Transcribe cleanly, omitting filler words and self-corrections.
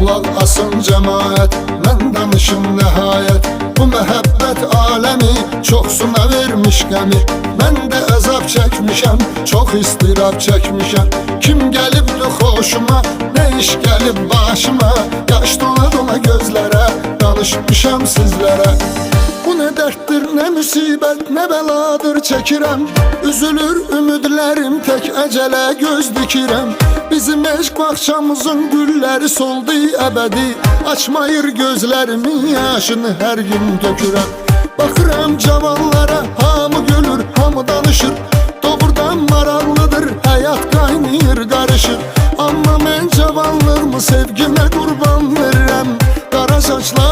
Qulaq asın cəmaət, mən danışım nəhayət. Bu məhəbbət aləmi çoxsuna vermiş qəmi. Mən də əzab çəkmişəm, çox istirab çəkmişəm. Kim gəlibdi xoşuma, nə iş gəlib başıma. Yaş dona dona gözlərə, danışmışam sizlərə. Bu nə dərddir, nə müsibət, nə bəladır çəkirəm. Üzülür ümidlərim, tək əcələ göz dikirəm. Bizim eşq bağçamızın gülləri soldu əbədi. Açmayır gözlərimin yaşını hər gün tökürəm. Baxıram cavanlara, hamı gülür, hamı danışır. Doğrudan maraqlıdır, həyat qaynayır, qarışır. Amma mən cavanlığımı sevgimə qurban verirəm. Qara saçlar